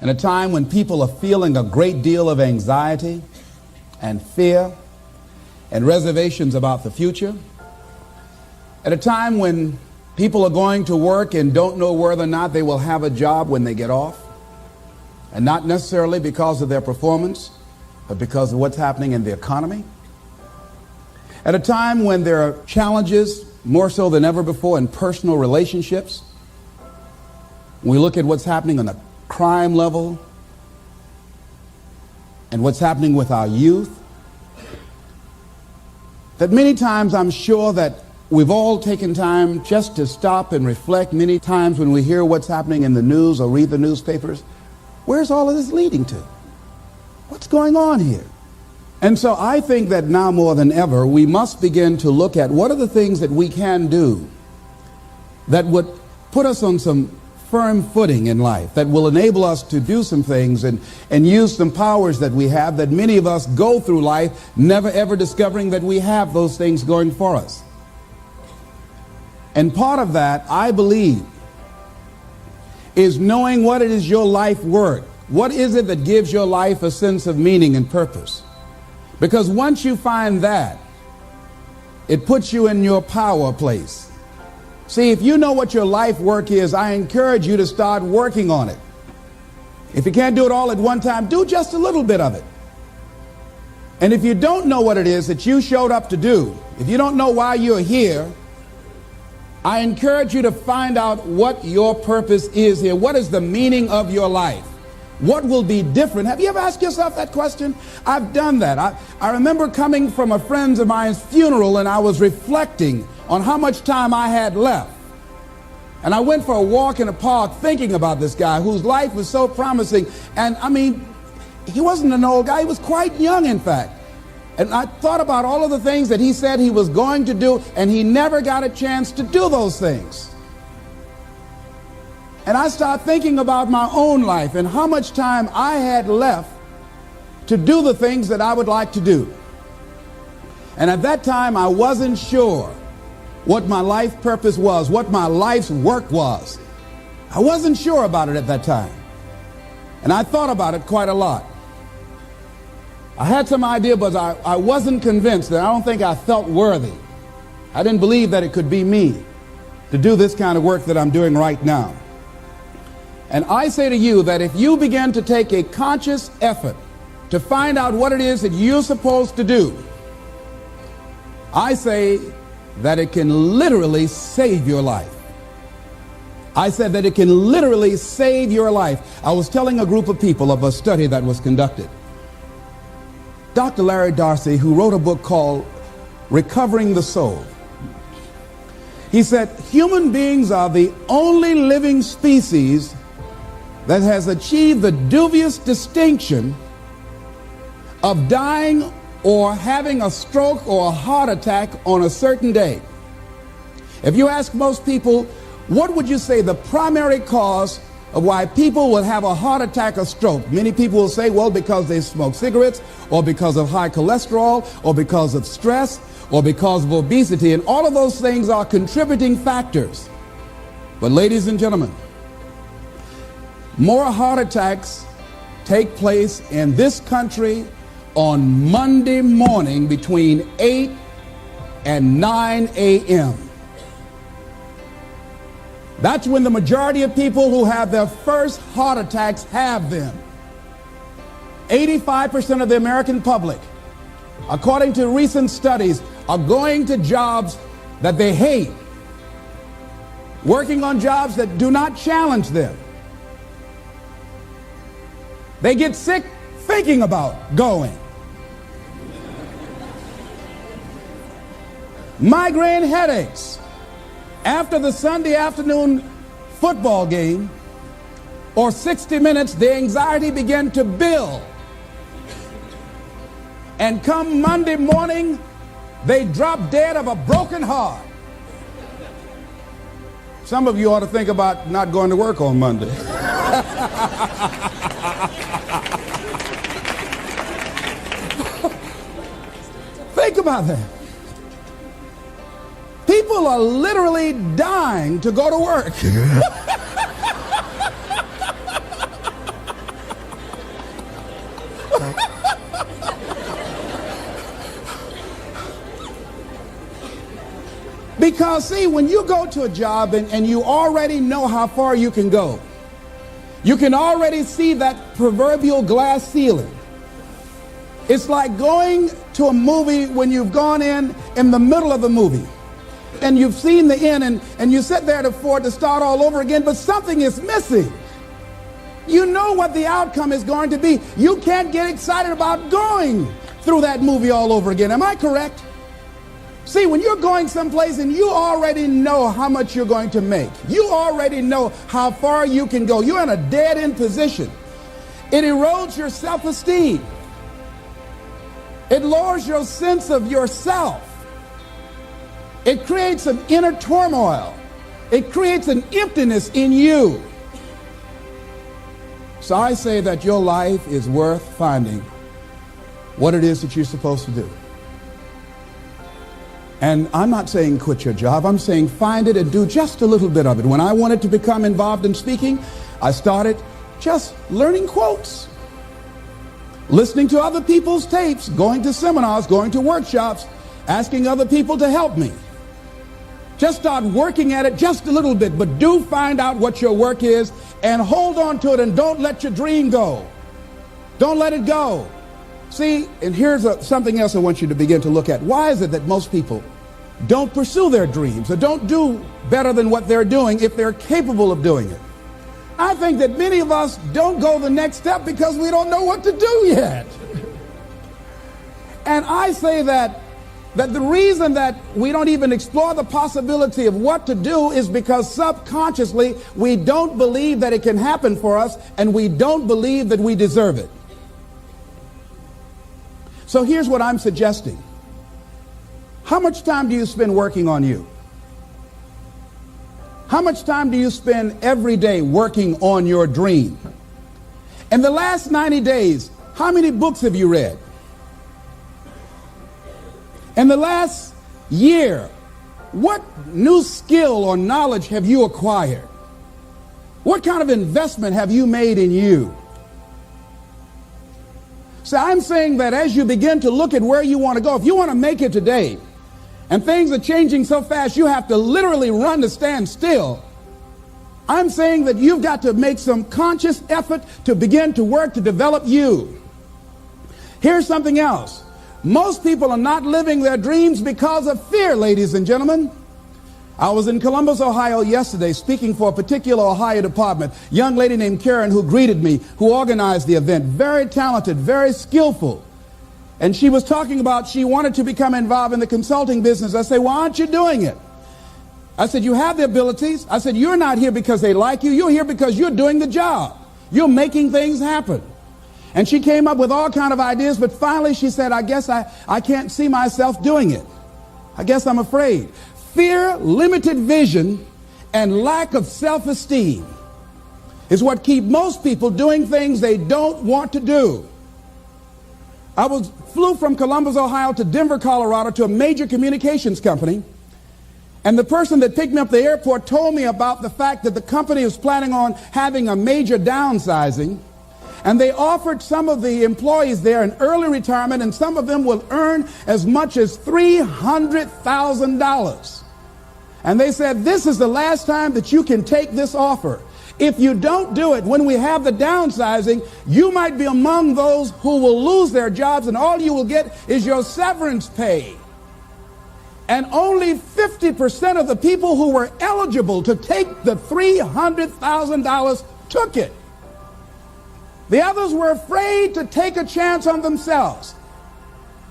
In a time when people are feeling a great deal of anxiety and fear and reservations about the future, at a time when people are going to work and don't know whether or not they will have a job when they get off, and not necessarily because of their performance, but because of what's happening in the economy. At a time when there are challenges, more so than ever before, in personal relationships. When we look at what's happening on the crime level and what's happening with our youth, that many times I'm sure that we've all taken time just to stop and reflect. Many times when we hear what's happening in the news or read the newspapers, where's all of this leading to? What's going on here? And so I think that now more than ever, we must begin to look at what are the things that we can do that would put us on some firm footing in life, that will enable us to do some things and use some powers that we have, that many of us go through life never ever discovering that we have those things going for us. And part of that, I believe, is knowing what it is your life worth. What is it that gives your life a sense of meaning and purpose? Because once you find that, it puts you in your power place. See, if you know what your life work is, I encourage you to start working on it. If you can't do it all at one time, do just a little bit of it. And if you don't know what it is that you showed up to do, if you don't know why you're here, I encourage you to find out what your purpose is here. What is the meaning of your life? What will be different? Have you ever asked yourself that question? I've done that. I remember coming from a friend of mine's funeral, and I was reflecting on how much time I had left. And I went for a walk in a park thinking about this guy whose life was so promising. And I mean, he wasn't an old guy. He was quite young, in fact. And I thought about all of the things that he said he was going to do, and he never got a chance to do those things. And I started thinking about my own life and how much time I had left to do the things that I would like to do. And at that time, I wasn't sure what my life purpose was, what my life's work was. I wasn't sure about it at that time. And I thought about it quite a lot. I had some idea, but I wasn't convinced, and I don't think I felt worthy. I didn't believe that it could be me to do this kind of work that I'm doing right now. And I say to you that if you begin to take a conscious effort to find out what it is that you're supposed to do, I say that it can literally save your life. I said that it can literally save your life. I was telling a group of people of a study that was conducted. Dr. Larry Darcy, who wrote a book called Recovering the Soul, he said, human beings are the only living species that has achieved the dubious distinction of dying or having a stroke or a heart attack on a certain day. If you ask most people, what would you say the primary cause of why people will have a heart attack or stroke? Many people will say, well, because they smoke cigarettes, or because of high cholesterol, or because of stress, or because of obesity. And all of those things are contributing factors. But ladies and gentlemen, more heart attacks take place in this country on Monday morning between 8 and 9 a.m. That's when the majority of people who have their first heart attacks have them. 85% of the American public, according to recent studies, are going to jobs that they hate, working on jobs that do not challenge them. They get sick thinking about going. Migraine headaches after the Sunday afternoon football game or 60 minutes, the anxiety began to build. And come Monday morning, they drop dead of a broken heart. Some of you ought to think about not going to work on Monday. Think about that. People are literally dying to go to work. Because, see, when you go to a job and you already know how far you can go, you can already see that proverbial glass ceiling. It's like going to a movie when you've gone in the middle of the movie and you've seen the end and you sit there to start all over again, but something is missing. You know what the outcome is going to be. You can't get excited about going through that movie all over again. Am I correct? See, when you're going someplace and you already know how much you're going to make, you already know how far you can go, you're in a dead-end position. It erodes your self-esteem. It lowers your sense of yourself. It creates an inner turmoil. It creates an emptiness in you. So I say that your life is worth finding what it is that you're supposed to do. And I'm not saying quit your job. I'm saying find it and do just a little bit of it. When I wanted to become involved in speaking, I started just learning quotes, listening to other people's tapes, going to seminars, going to workshops, asking other people to help me. Just start working at it just a little bit, but do find out what your work is and hold on to it and don't let your dream go. Don't let it go. See, and here's something else I want you to begin to look at. Why is it that most people don't pursue their dreams or don't do better than what they're doing if they're capable of doing it? I think that many of us don't go the next step because we don't know what to do yet. And I say that the reason that we don't even explore the possibility of what to do is because subconsciously we don't believe that it can happen for us and we don't believe that we deserve it. So here's what I'm suggesting. How much time do you spend working on you? How much time do you spend every day working on your dream? In the last 90 days, how many books have you read? In the last year, what new skill or knowledge have you acquired? What kind of investment have you made in you? So I'm saying that as you begin to look at where you want to go, if you want to make it today, and things are changing so fast you have to literally run to stand still, I'm saying that you've got to make some conscious effort to begin to work to develop you. Here's something else. Most people are not living their dreams because of fear, ladies and gentlemen. I was in Columbus, Ohio yesterday speaking for a particular Ohio department. A young lady named Karen who greeted me, who organized the event. Very talented, very skillful. And she was talking about she wanted to become involved in the consulting business. I said, why aren't you doing it? I said, you have the abilities. I said, you're not here because they like you. You're here because you're doing the job. You're making things happen. And she came up with all kinds of ideas, but finally she said, I guess I can't see myself doing it. I guess I'm afraid. Fear, limited vision, and lack of self-esteem is what keep most people doing things they don't want to do. I flew from Columbus, Ohio to Denver, Colorado to a major communications company. And the person that picked me up at the airport told me about the fact that the company was planning on having a major downsizing. And they offered some of the employees there an early retirement, and some of them will earn as much as $300,000. And they said, this is the last time that you can take this offer. If you don't do it, when we have the downsizing, you might be among those who will lose their jobs, and all you will get is your severance pay. And only 50% of the people who were eligible to take the $300,000 took it. The others were afraid to take a chance on themselves.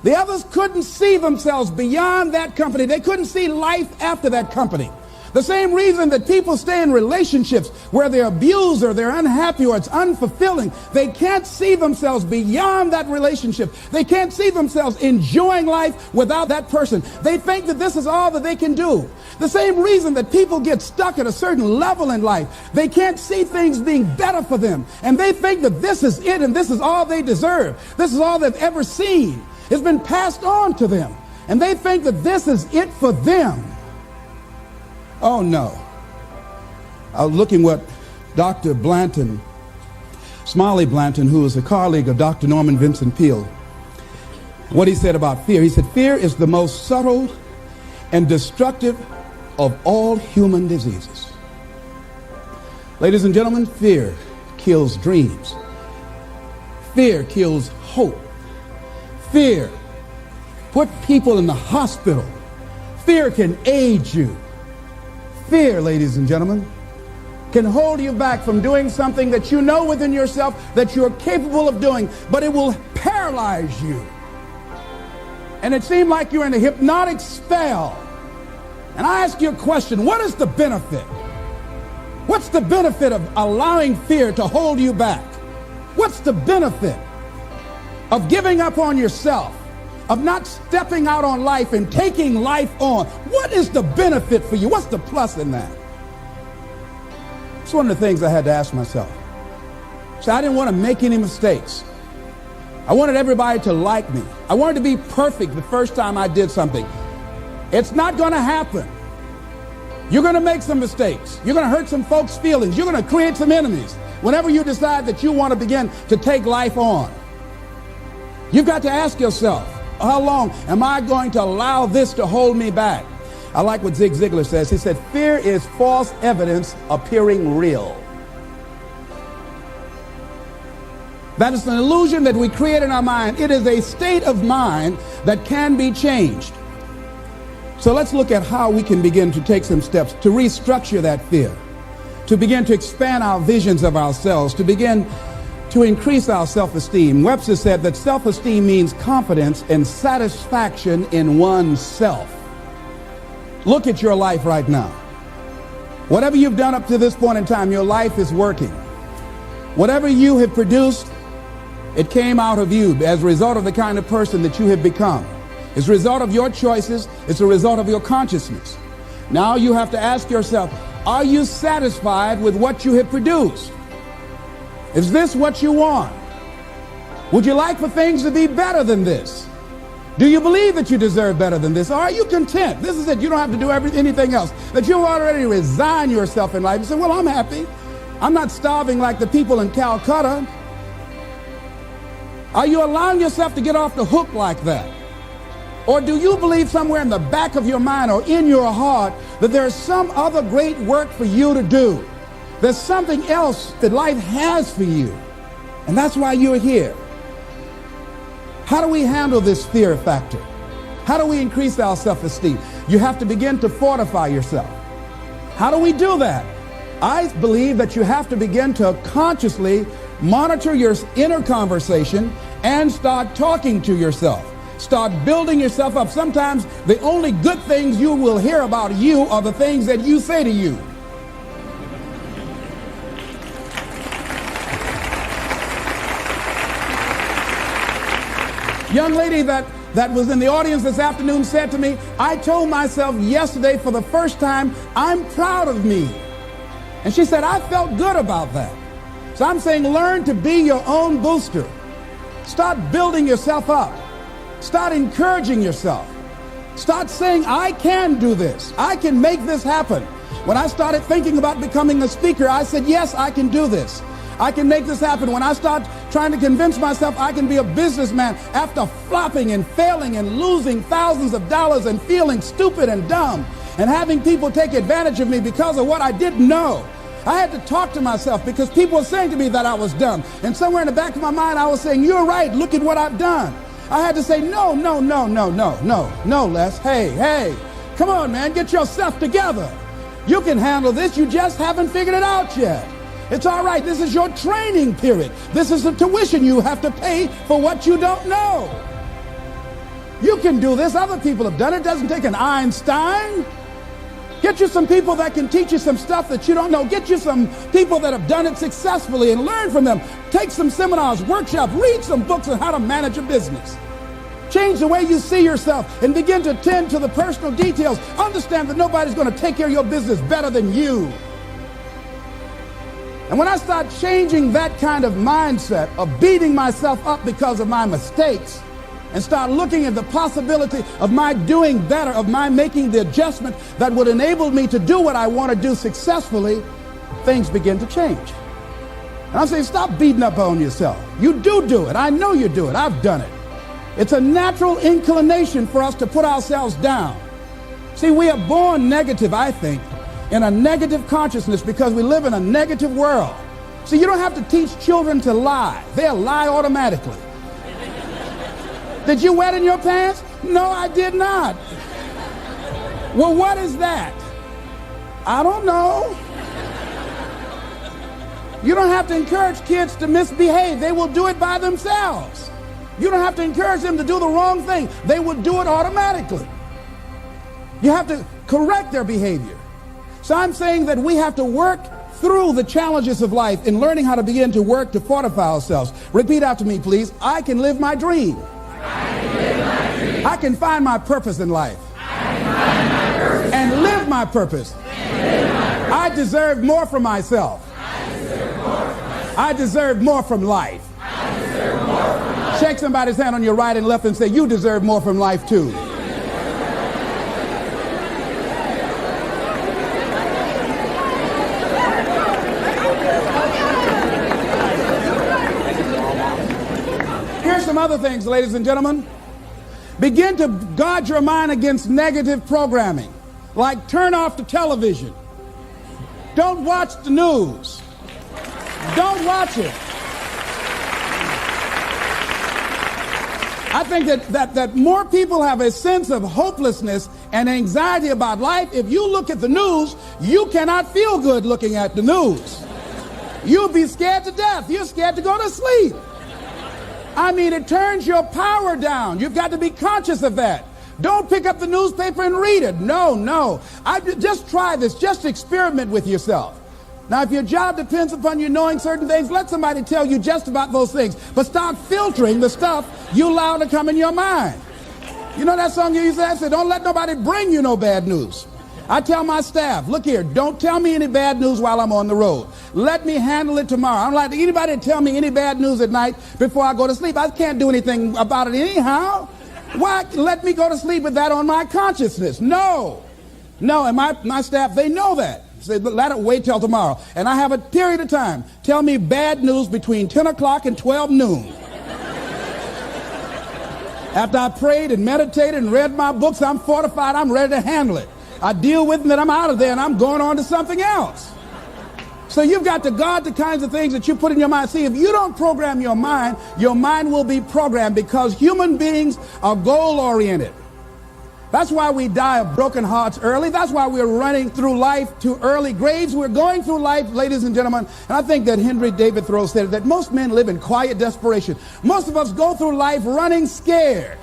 The others couldn't see themselves beyond that company. They couldn't see life after that company. The same reason that people stay in relationships where they're abused or they're unhappy or it's unfulfilling. They can't see themselves beyond that relationship. They can't see themselves enjoying life without that person. They think that this is all that they can do. The same reason that people get stuck at a certain level in life. They can't see things being better for them. And they think that this is it and this is all they deserve. This is all they've ever seen. It's been passed on to them. And they think that this is it for them. Oh, no. I was looking what Dr. Blanton, Smiley Blanton, who is a colleague of Dr. Norman Vincent Peale, what he said about fear. He said, fear is the most subtle and destructive of all human diseases. Ladies and gentlemen, fear kills dreams. Fear kills hope. Fear put people in the hospital. Fear can age you. Fear, ladies and gentlemen, can hold you back from doing something that you know within yourself that you're capable of doing, but it will paralyze you. And it seemed like you're in a hypnotic spell. And I ask you a question, what is the benefit? What's the benefit of allowing fear to hold you back? What's the benefit of giving up on yourself, of not stepping out on life and taking life on? What is the benefit for you? What's the plus in that? It's one of the things I had to ask myself. So I didn't want to make any mistakes. I wanted everybody to like me. I wanted to be perfect the first time I did something. It's not going to happen. You're going to make some mistakes. You're going to hurt some folks' feelings. You're going to create some enemies whenever you decide that you want to begin to take life on. You've got to ask yourself, how long am I going to allow this to hold me back? I like what Zig Ziglar says. He said, fear is false evidence appearing real. That is an illusion that we create in our mind. It is a state of mind that can be changed. So let's look at how we can begin to take some steps to restructure that fear, to begin to expand our visions of ourselves, to begin to increase our self-esteem. Webster said that self-esteem means confidence and satisfaction in oneself. Look at your life right now. Whatever you've done up to this point in time, your life is working. Whatever you have produced, it came out of you as a result of the kind of person that you have become. It's a result of your choices. It's a result of your consciousness. Now you have to ask yourself, are you satisfied with what you have produced? Is this what you want? Would you like for things to be better than this? Do you believe that you deserve better than this? Or are you content? This is it. You don't have to do anything else. That you already resign yourself in life and say, well, I'm happy. I'm not starving like the people in Calcutta. Are you allowing yourself to get off the hook like that? Or do you believe somewhere in the back of your mind or in your heart that there's some other great work for you to do? There's something else that life has for you. And that's why you're here. How do we handle this fear factor? How do we increase our self-esteem? You have to begin to fortify yourself. How do we do that? I believe that you have to begin to consciously monitor your inner conversation and start talking to yourself. Start building yourself up. Sometimes the only good things you will hear about you are the things that you say to you. Young lady that was in the audience this afternoon said to me, I told myself yesterday for the first time, I'm proud of me. And she said, I felt good about that. So I'm saying learn to be your own booster. Start building yourself up. Start encouraging yourself. Start saying, I can do this. I can make this happen. When I started thinking about becoming a speaker, I said, yes, I can do this. I can make this happen. When I start trying to convince myself I can be a businessman after flopping and failing and losing thousands of dollars and feeling stupid and dumb and having people take advantage of me because of what I didn't know, I had to talk to myself because people were saying to me that I was dumb. And somewhere in the back of my mind, I was saying, you're right. Look at what I've done. I had to say, no, Les. Hey, come on, man. Get yourself together. You can handle this. You just haven't figured it out yet. It's all right. This is your training period. This is the tuition you have to pay for what you don't know. You can do this. Other people have done it. It doesn't take an Einstein. Get you some people that can teach you some stuff that you don't know. Get you some people that have done it successfully and learn from them. Take some seminars, workshops, read some books on how to manage a business. Change the way you see yourself and begin to tend to the personal details. Understand that nobody's going to take care of your business better than you. And when I start changing that kind of mindset of beating myself up because of my mistakes and start looking at the possibility of my doing better, of my making the adjustment that would enable me to do what I want to do successfully, things begin to change. And I'm saying, stop beating up on yourself. You do it. I know you do it. I've done it. It's a natural inclination for us to put ourselves down. See, we are born negative, I think, in a negative consciousness because we live in a negative world. See, you don't have to teach children to lie. They'll lie automatically. Did you wet in your pants? No, I did not. Well, what is that? I don't know. You don't have to encourage kids to misbehave. They will do it by themselves. You don't have to encourage them to do the wrong thing. They will do it automatically. You have to correct their behavior. So I'm saying that we have to work through the challenges of life in learning how to begin to work to fortify ourselves. Repeat after me, please. I can live my dream. I can find my purpose in life. And live my purpose. I deserve more from myself. I deserve more from life. Shake somebody's hand on your right and left and say, you deserve more from life too. Here's some other things, ladies and gentlemen. Begin to guard your mind against negative programming, like turn off the television. Don't watch the news. Don't watch it. I think that more people have a sense of hopelessness and anxiety about life. If you look at the news, you cannot feel good looking at the news. You'll be scared to death. You're scared to go to sleep. I mean, it turns your power down. You've got to be conscious of that. Don't pick up the newspaper and read it. No. Just try this. Just experiment with yourself. Now, if your job depends upon you knowing certain things, let somebody tell you just about those things. But start filtering the stuff you allow to come in your mind. You know that song you used to have? Say, don't let nobody bring you no bad news. I tell my staff, look here, don't tell me any bad news while I'm on the road. Let me handle it tomorrow. I don't like anybody to tell me any bad news at night before I go to sleep. I can't do anything about it anyhow. Why let me go to sleep with that on my consciousness? No, and my staff, they know that. Say, let it wait till tomorrow. And I have a period of time. Tell me bad news between 10 o'clock and 12 noon. After I prayed and meditated and read my books, I'm fortified, I'm ready to handle it. I deal with it, and then I'm out of there, and I'm going on to something else. So you've got to guard the kinds of things that you put in your mind. See, if you don't program your mind will be programmed, because human beings are goal-oriented. That's why we die of broken hearts early. That's why we're running through life to early graves. We're going through life, ladies and gentlemen, and I think that Henry David Thoreau said that most men live in quiet desperation. Most of us go through life running scared.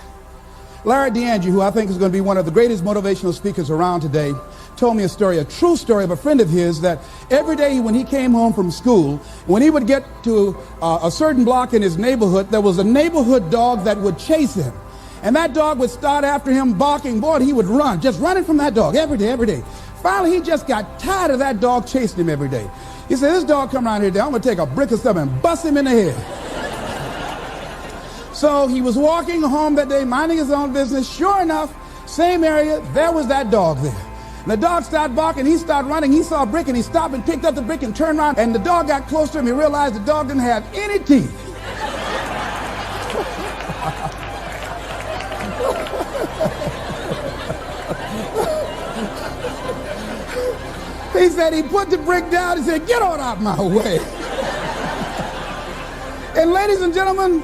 Larry DeAngie, who I think is going to be one of the greatest motivational speakers around today, told me a story, a true story of a friend of his, that every day when he came home from school, when he would get to a certain block in his neighborhood, there was a neighborhood dog that would chase him. And that dog would start after him barking. Boy, he would run, just running from that dog every day. Finally, he just got tired of that dog chasing him every day. He said, this dog come around here today, I'm going to take a brick or something and bust him in the head. So he was walking home that day, minding his own business. Sure enough, same area, there was that dog there. And the dog started barking, he started running, he saw a brick, and he stopped and picked up the brick and turned around, and the dog got close to him. He realized the dog didn't have any teeth. He said he put the brick down, he said, get on out my way. And ladies and gentlemen,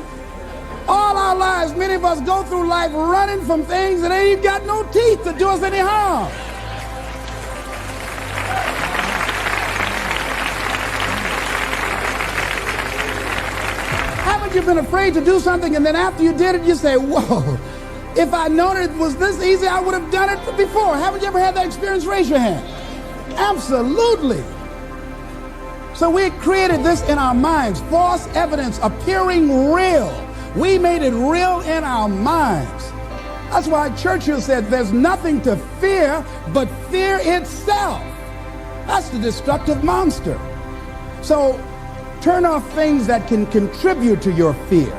all our lives, many of us go through life running from things that ain't got no teeth to do us any harm. Haven't you been afraid to do something, and then after you did it, you say, whoa, if I'd known it was this easy, I would have done it before. Haven't you ever had that experience? Raise your hand. Absolutely. So we created this in our minds, false evidence appearing real. We made it real in our minds. That's why Churchill said there's nothing to fear but fear itself. That's the destructive monster. So turn off things that can contribute to your fear.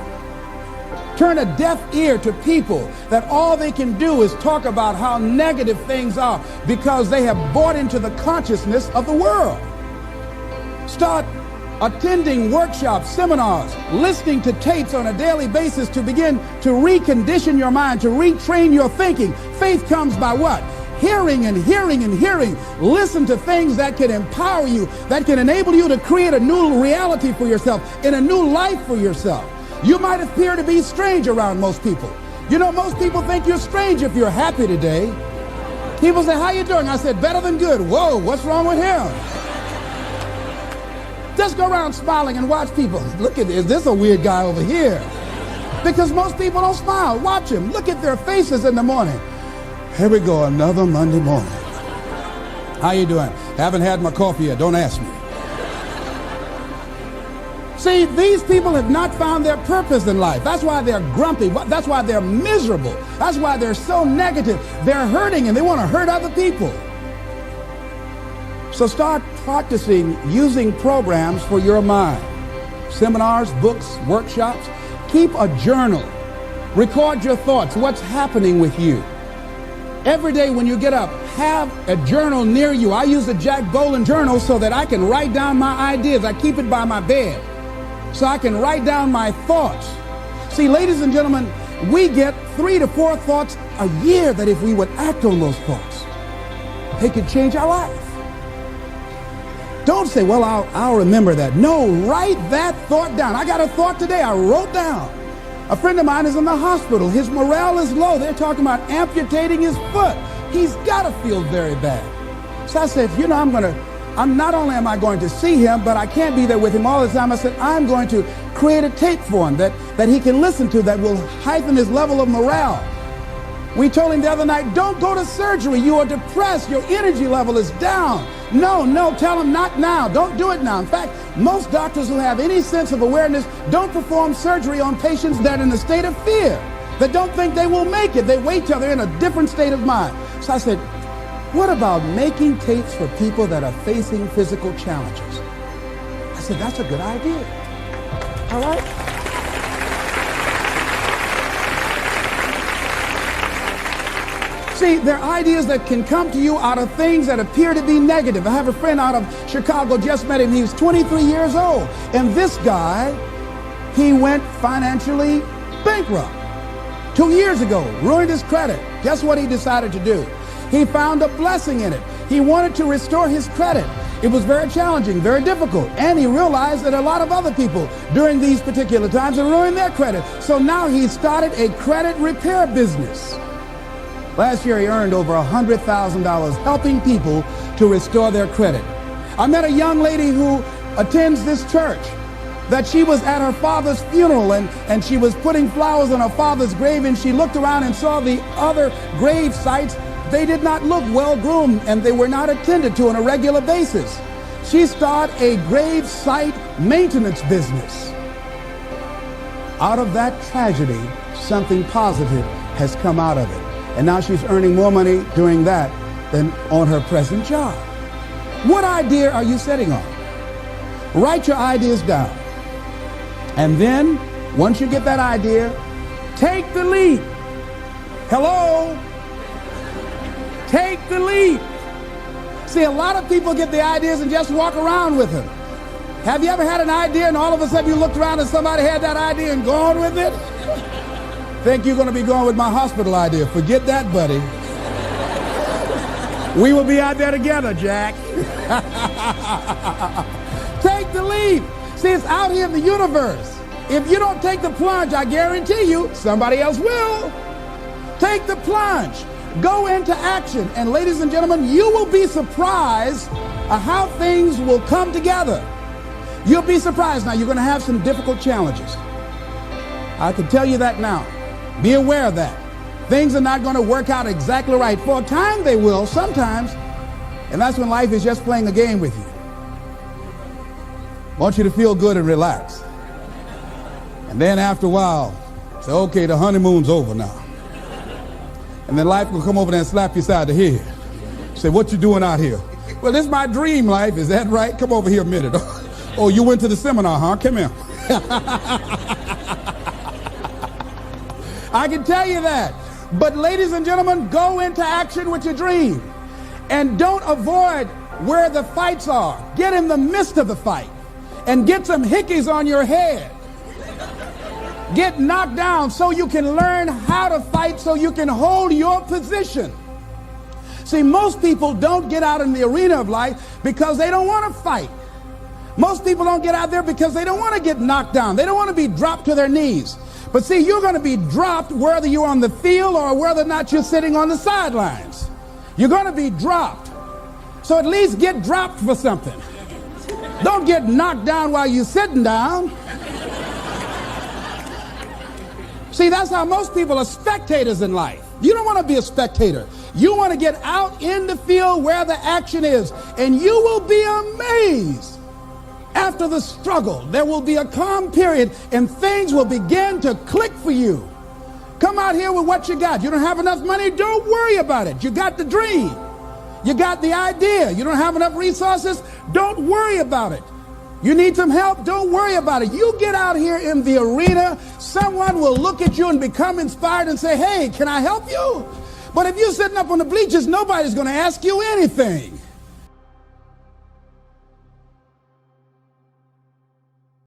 Turn a deaf ear to people that all they can do is talk about how negative things are because they have bought into the consciousness of the world. Start attending workshops, seminars, listening to tapes on a daily basis to begin to recondition your mind, to retrain your thinking. Faith comes by what? hearing and hearing and hearing. Listen to things that can empower you, that can enable you to create a new reality for yourself and a new life for yourself. You might appear to be strange around most people. You know, most people think you're strange if you're happy today. People say, how you doing? I said, better than good. Whoa, what's wrong with him? Just go around smiling and watch people. Look at this. Is this a weird guy over here? Because most people don't smile. Watch them. Look at their faces in the morning. Here we go, another Monday morning. How you doing? Haven't had my coffee yet. Don't ask me. See, these people have not found their purpose in life. That's why they're grumpy. That's why they're miserable. That's why they're so negative. They're hurting and they want to hurt other people. So start practicing using programs for your mind. Seminars, books, workshops. Keep a journal. Record your thoughts, what's happening with you. Every day when you get up, have a journal near you. I use a Jack Boland journal so that I can write down my ideas. I keep it by my bed so I can write down my thoughts. See, ladies and gentlemen, we get 3 to 4 thoughts a year that if we would act on those thoughts, they could change our life. Don't say, well, I'll remember that. No, write that thought down. I got a thought today I wrote down. A friend of mine is in the hospital. His morale is low. They're talking about amputating his foot. He's got to feel very bad. So I said, you know, I'm not only am I going to see him, but I can't be there with him all the time. I said, I'm going to create a tape for him that he can listen to that will heighten his level of morale. We told him the other night, don't go to surgery. You are depressed. Your energy level is down. No, tell him not now. Don't do it now. In fact, most doctors who have any sense of awareness don't perform surgery on patients that are in a state of fear, that don't think they will make it. They wait till they're in a different state of mind. So I said, what about making tapes for people that are facing physical challenges? I said, that's a good idea. All right? See, there are ideas that can come to you out of things that appear to be negative. I have a friend out of Chicago, just met him. He was 23 years old. And this guy, he went financially bankrupt 2 years ago, ruined his credit. Guess what he decided to do? He found a blessing in it. He wanted to restore his credit. It was very challenging, very difficult. And he realized that a lot of other people during these particular times have ruined their credit. So now he started a credit repair business. Last year, he earned over $100,000 helping people to restore their credit. I met a young lady who attends this church, that she was at her father's funeral and she was putting flowers on her father's grave, and she looked around and saw the other grave sites. They did not look well groomed and they were not attended to on a regular basis. She started a grave site maintenance business. Out of that tragedy, something positive has come out of it. And now she's earning more money doing that than on her present job. What idea are you setting on? Write your ideas down. And then, once you get that idea, take the leap. Hello? Take the leap. See, a lot of people get the ideas and just walk around with them. Have you ever had an idea and all of a sudden you looked around and somebody had that idea and gone with it? Think you're going to be going with my hospital idea. Forget that, buddy. We will be out there together, Jack. Take the leap. See, it's out here in the universe. If you don't take the plunge, I guarantee you, somebody else will. Take the plunge. Go into action. And ladies and gentlemen, you will be surprised at how things will come together. You'll be surprised. Now, you're going to have some difficult challenges. I can tell you that now. Be aware of that. Things are not going to work out exactly right. For a time they will, sometimes. And that's when life is just playing a game with you. I want you to feel good and relax. And then after a while, say, okay, the honeymoon's over now. And then life will come over there and slap you side the head. Say, what you doing out here? Well, this is my dream life. Is that right? Come over here a minute. Oh, you went to the seminar, huh? Come here. I can tell you that. But ladies and gentlemen, go into action with your dream. And don't avoid where the fights are. Get in the midst of the fight. And get some hickeys on your head. Get knocked down so you can learn how to fight, so you can hold your position. See, most people don't get out in the arena of life because they don't want to fight. Most people don't get out there because they don't want to get knocked down. They don't want to be dropped to their knees. But see, you're going to be dropped whether you're on the field or whether or not you're sitting on the sidelines. You're going to be dropped. So at least get dropped for something. Don't get knocked down while you're sitting down. See, that's how most people are spectators in life. You don't want to be a spectator. You want to get out in the field where the action is, and you will be amazed. After the struggle, there will be a calm period, and things will begin to click for you. Come out here with what you got. You don't have enough money? Don't worry about it. You got the dream. You got the idea. You don't have enough resources? Don't worry about it. You need some help? Don't worry about it. You get out here in the arena, someone will look at you and become inspired and say, hey, can I help you? But if you're sitting up on the bleachers, nobody's going to ask you anything.